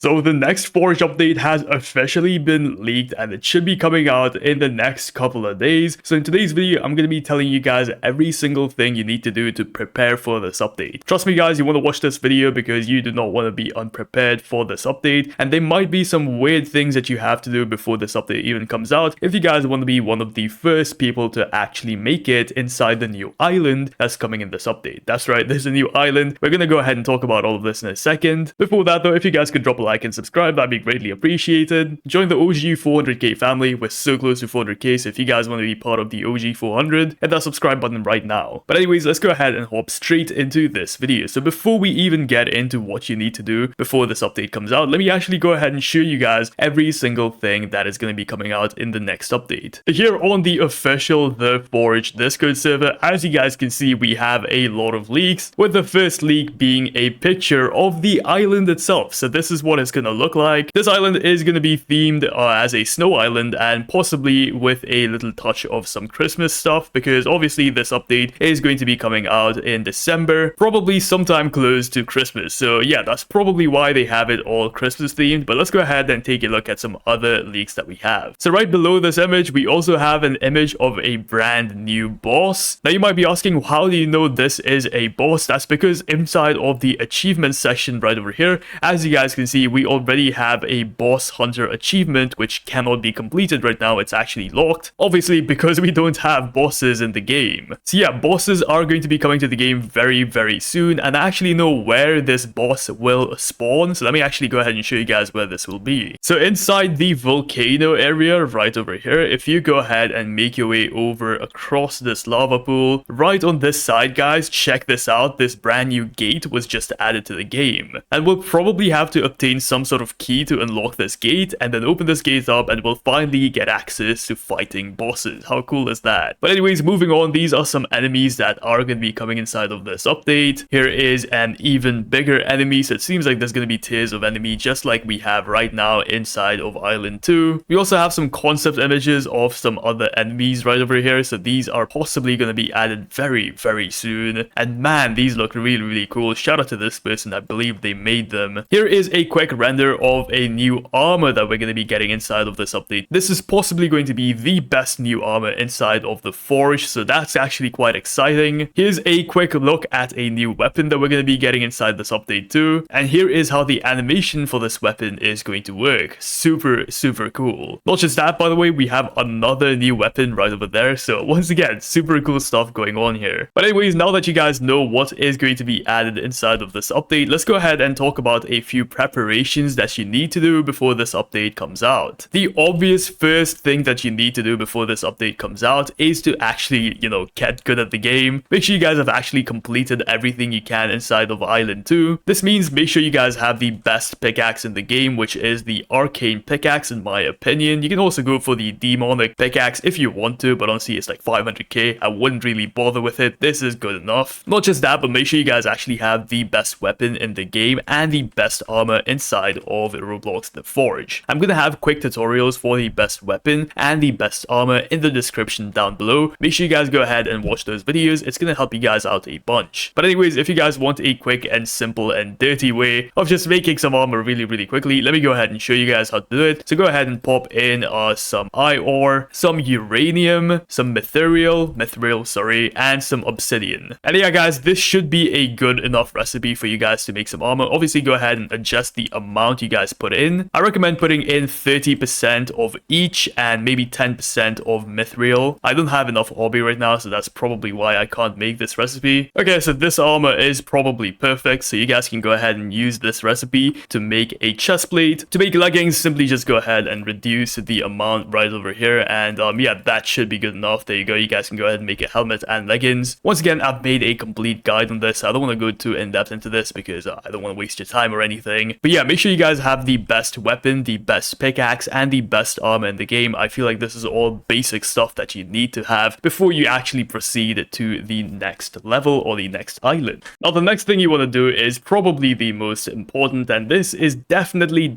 So the next Forge update has officially been leaked and it should be coming out in the next couple of days. So in today's video, I'm going to be telling you guys every single thing you need to do to prepare for this update. Trust me guys, you want to watch this video because you do not want to be unprepared for this update. And there might be some weird things that you have to do before this update even comes out if you guys want to be one of the first people to actually make it inside the new island that's coming in this update. That's right, there's a new island. We're going to go ahead and talk about all of this in a second. Before that though, if you guys could drop a like and subscribe, that'd be greatly appreciated. Join the OG 400k family. We're so close to 400k, so if you guys want to be part of the OG 400, hit that subscribe button right now. But anyways, let's go ahead and hop straight into this video. So before we even get into what you need to do before this update comes out, let me actually go ahead and show you guys every single thing that is going to be coming out in the next update. Here on the official The Forge Discord server, as you guys can see, we have a lot of leaks, with the first leak being a picture of the island itself. So this is what it's going to look like. This island is going to be themed as a snow island and possibly with a little touch of some Christmas stuff, because obviously this update is going to be coming out in December, probably sometime close to Christmas. So yeah, that's probably why they have it all Christmas themed. But let's go ahead and take a look at some other leaks that we have. So right below this image, we also have an image of a brand new boss. Now you might be asking, how do you know this is a boss? That's because inside of the achievement section right over here, as you guys can see, we already have a boss hunter achievement which cannot be completed right now. It's actually locked, obviously because we don't have bosses in the game. So yeah, bosses are going to be coming to the game very soon, and I actually know where this boss will spawn. So let me actually go ahead and show you guys where this will be. So inside the volcano area right over here, if you go ahead and make your way over across this lava pool, right on this side guys, check this out. This brand new gate was just added to the game, and we'll probably have to obtain some sort of key to unlock this gate and then open this gate up, and we'll finally get access to fighting bosses. How cool is that? But anyways, moving on, these are some enemies that are going to be coming inside of this update. Here is an even bigger enemy, so it seems like there's going to be tiers of enemy just like we have right now inside of Island 2. We also have some concept images of some other enemies right over here, so these are possibly going to be added very soon. And man, these look really cool. Shout out to this person, I believe they made them. Here is a quick render of a new armor that we're going to be getting inside of this update. This is possibly going to be the best new armor inside of the Forge, so that's actually quite exciting. Here's a quick look at a new weapon that we're going to be getting inside this update too, and here is how the animation for this weapon is going to work. Super cool. Not just that, by the way, we have another new weapon right over there, so once again, super cool stuff going on here. But anyways, now that you guys know what is going to be added inside of this update, let's go ahead and talk about a few preparations that you need to do before this update comes out. The obvious first thing that you need to do before this update comes out is to actually, get good at the game. Make sure you guys have actually completed everything you can inside of Island 2. This means make sure you guys have the best pickaxe in the game, which is the arcane pickaxe in my opinion. You can also go for the demonic pickaxe if you want to, but honestly it's like 500k. I wouldn't really bother with it. This is good enough. Not just that, but make sure you guys actually have the best weapon in the game and the best armor inside of Roblox The Forge. I'm gonna have quick tutorials for the best weapon and the best armor in the description down below. Make sure you guys go ahead and watch those videos. It's gonna help you guys out a bunch. But anyways, if you guys want a quick and simple and dirty way of just making some armor really quickly, let me go ahead and show you guys how to do it. So go ahead and pop in some iron ore, some uranium, some mithril, and some obsidian. And yeah guys, this should be a good enough recipe for you guys to make some armor. Obviously go ahead and adjust the amount you guys put in. I recommend putting in 30% of each and maybe 10% of mithril. I don't have enough obby right now, so that's probably why I can't make this recipe. Okay, so this armor is probably perfect, so you guys can go ahead and use this recipe to make a chest plate. To make leggings, simply just go ahead and reduce the amount right over here, and yeah, that should be good enough. There you go. You guys can go ahead and make a helmet and leggings. Once again, I've made a complete guide on this. I don't want to go too in-depth into this because I don't want to waste your time or anything. But yeah, make sure you guys have the best weapon, the best pickaxe, and the best armor in the game. I feel like this is all basic stuff that you need to have before you actually proceed to the next level or the next island. Now, the next thing you want to do is probably the most important, and this is definitely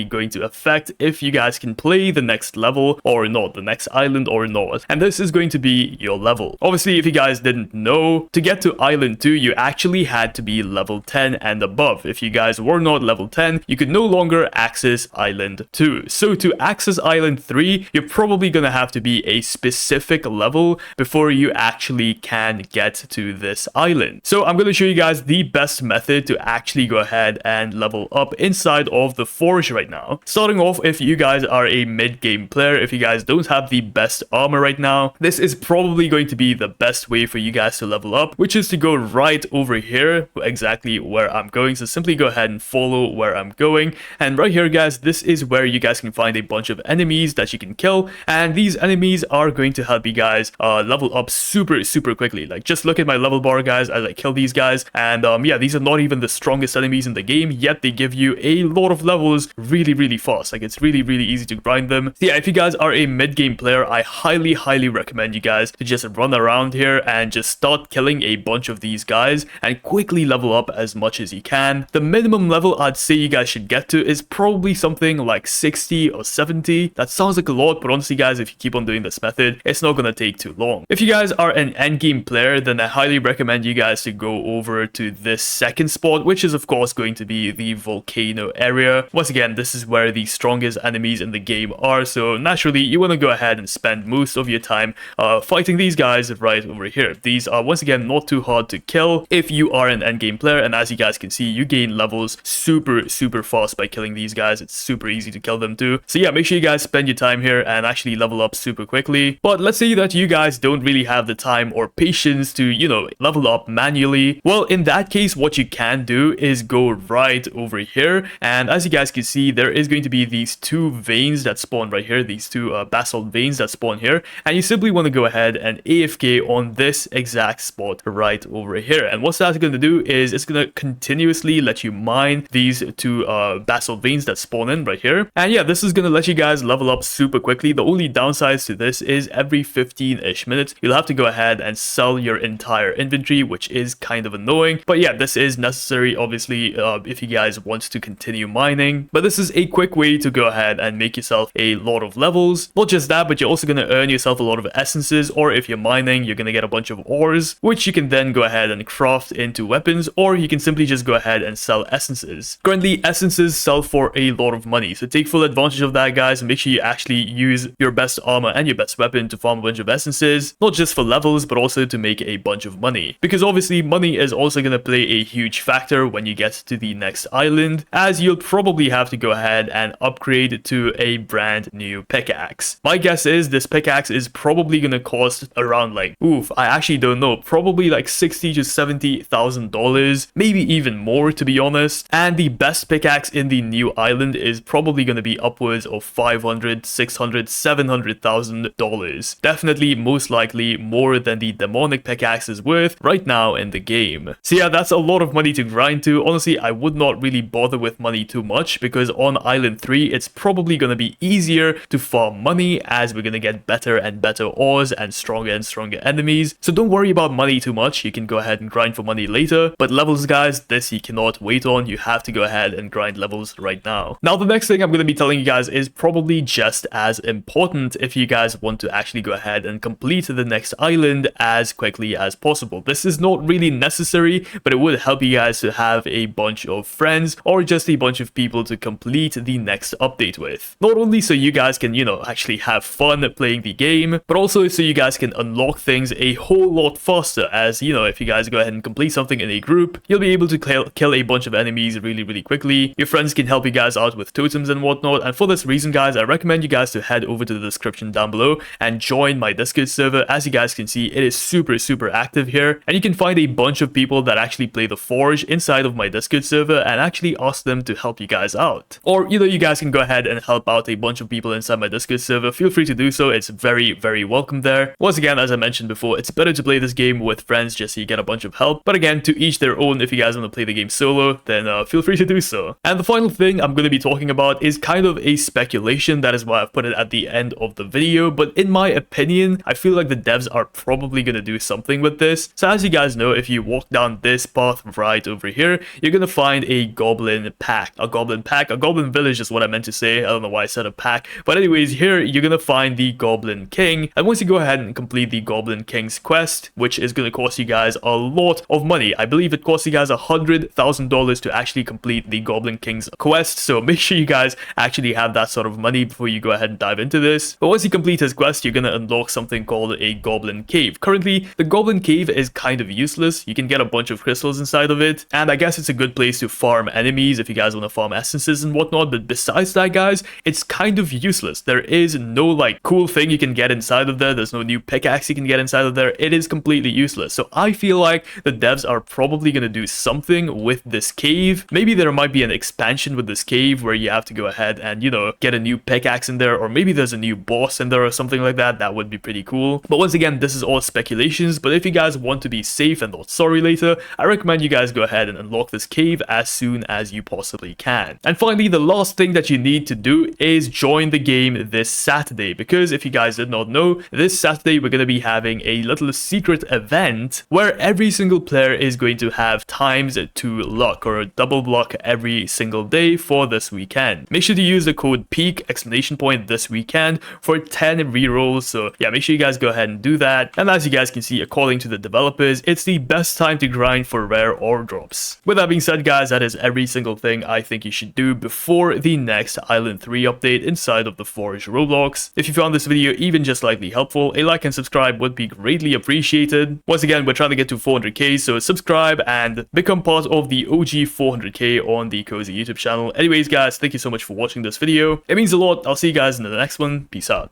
going to affect if you guys can play the next level or not, the next island or not. And this is going to be your level. Obviously, if you guys didn't know, to get to Island 2, you actually had to be level 10 and above. If you guys were not level 10, then you could no longer access Island 2. So to access Island 3, you're probably gonna have to be a specific level before you actually can get to this island. So I'm gonna show you guys the best method to actually go ahead and level up inside of the forge right now. Starting off, if you guys are a mid-game player, if you guys don't have the best armor right now, this is probably going to be the best way for you guys to level up, which is to go right over here, exactly where I'm going. So simply go ahead and follow where I'm going, and right here guys, this is where you guys can find a bunch of enemies that you can kill, and these enemies are going to help you guys level up super quickly. Like, just look at my level bar guys as I kill these guys, and yeah, these are not even the strongest enemies in the game, yet they give you a lot of levels really fast. Like, it's really easy to grind them. So yeah, if you guys are a mid-game player, I highly recommend you guys to just run around here and just start killing a bunch of these guys and quickly level up as much as you can. The minimum level I'd say you guys should get to is probably something like 60 or 70. That sounds like a lot, but honestly guys, if you keep on doing this method, it's not gonna take too long. If you guys are an endgame player, then I highly recommend you guys to go over to this second spot, which is of course going to be the volcano area. Once again, this is where the strongest enemies in the game are, so naturally you want to go ahead and spend most of your time fighting these guys right over here. These are once again not too hard to kill if you are an endgame player, and as you guys can see, you gain levels super fast by killing these guys. It's super easy to kill them too. So yeah, make sure you guys spend your time here and actually level up super quickly. But let's say that you guys don't really have the time or patience to, you know, level up manually. Well, in that case, what you can do is go right over here, and as you guys can see, there is going to be these two veins that spawn right here, these two basalt veins that spawn here, and you simply want to go ahead and AFK on this exact spot right over here. And what's that going to do is it's going to continuously let you mine these two basalt veins that spawn in right here. And yeah, this is going to let you guys level up super quickly. The only downsides to this is every 15-ish minutes, you'll have to go ahead and sell your entire inventory, which is kind of annoying. But yeah, this is necessary, obviously, if you guys want to continue mining. But this is a quick way to go ahead and make yourself a lot of levels. Not just that, but you're also going to earn yourself a lot of essences, or if you're mining, you're going to get a bunch of ores, which you can then go ahead and craft into weapons, or you can simply just go ahead and sell essences. Currently, essences sell for a lot of money, so take full advantage of that, guys, and make sure you actually use your best armor and your best weapon to farm a bunch of essences, not just for levels, but also to make a bunch of money. Because obviously, money is also going to play a huge factor when you get to the next island, as you'll probably have to go ahead and upgrade to a brand new pickaxe. My guess is this pickaxe is probably going to cost around like, I actually don't know, probably like $60,000 to $70,000, maybe even more to be honest. And the best pickaxe in the new island is probably going to be upwards of $500,000, $600,000, $700,000. Definitely, most likely more than the demonic pickaxe is worth right now in the game. So yeah, that's a lot of money to grind to. Honestly, I would not really bother with money too much, because on Island 3, it's probably going to be easier to farm money as we're going to get better and better ores and stronger enemies. So don't worry about money too much. You can go ahead and grind for money later. But levels, guys, this you cannot wait on. You have to go ahead and grind levels right now. Now, the next thing I'm going to be telling you guys is probably just as important if you guys want to actually go ahead and complete the next island as quickly as possible. This is not really necessary, but it would help you guys to have a bunch of friends or just a bunch of people to complete the next update with. Not only so you guys can, you know, actually have fun playing the game, but also so you guys can unlock things a whole lot faster, as, you know, if you guys go ahead and complete something in a group, you'll be able to kill a bunch of enemies really quickly. Your friends can help you guys out with totems and whatnot, and for this reason, guys, I recommend you guys to head over to the description down below and join my Discord server. As you guys can see, it is super active here, and you can find a bunch of people that actually play the Forge inside of my Discord server and actually ask them to help you guys out. Or, you know, you guys can go ahead and help out a bunch of people inside my Discord server. Feel free to do so. It's very welcome there. Once again, as I mentioned before, it's better to play this game with friends just so you get a bunch of help. But again, to each their own. If you guys want to play the game solo, then feel free to do so. And the final thing I'm going to be talking about is kind of a speculation. That is why I've put it at the end of the video. But in my opinion, I feel like the devs are probably going to do something with this. So as you guys know, if you walk down this path right over here, you're going to find a goblin pack. A goblin village is what I meant to say. I don't know why I said a pack. But anyways, here you're going to find the Goblin King. And once you go ahead and complete the Goblin King's quest, which is going to cost you guys a lot of money. I believe it costs you guys $100,000 to actually complete the Goblin King's quest, so make sure you guys actually have that sort of money before you go ahead and dive into this. But once you complete his quest, you're gonna unlock something called a Goblin Cave. Currently, the Goblin Cave is kind of useless. You can get a bunch of crystals inside of it, and I guess it's a good place to farm enemies if you guys want to farm essences and whatnot, but besides that, guys, it's kind of useless. There is no like cool thing you can get inside of there. There's no new pickaxe you can get inside of there. It is completely useless. So I feel like the devs are probably going to do something with this cave. Maybe there might be an expansion with this cave where you have to go ahead and, you know, get a new pickaxe in there, or maybe there's a new boss in there or something like that. That would be pretty cool. But once again, this is all speculations, but if you guys want to be safe and not sorry later, I recommend you guys go ahead and unlock this cave as soon as you possibly can. And finally, the last thing that you need to do is join the game this Saturday, because if you guys did not know, this Saturday we're going to be having a little secret event where every single player is going to have times 2 luck, or double luck every single day for this weekend. Make sure to use the code PEAK this weekend for 10 rerolls. So yeah, make sure you guys go ahead and do that. And as you guys can see, according to the developers, it's the best time to grind for rare ore drops. With that being said, guys, that is every single thing I think you should do before the next Island 3 update inside of the Forge Roblox. If you found this video even just slightly helpful, a like and subscribe would be greatly appreciated. Once again, we're trying to get to 400k, so subscribe and become part of the OG 400k on the Cozy YouTube channel. Anyways, guys, thank you so much for watching this video. It means a lot. I'll see you guys in the next one. Peace out.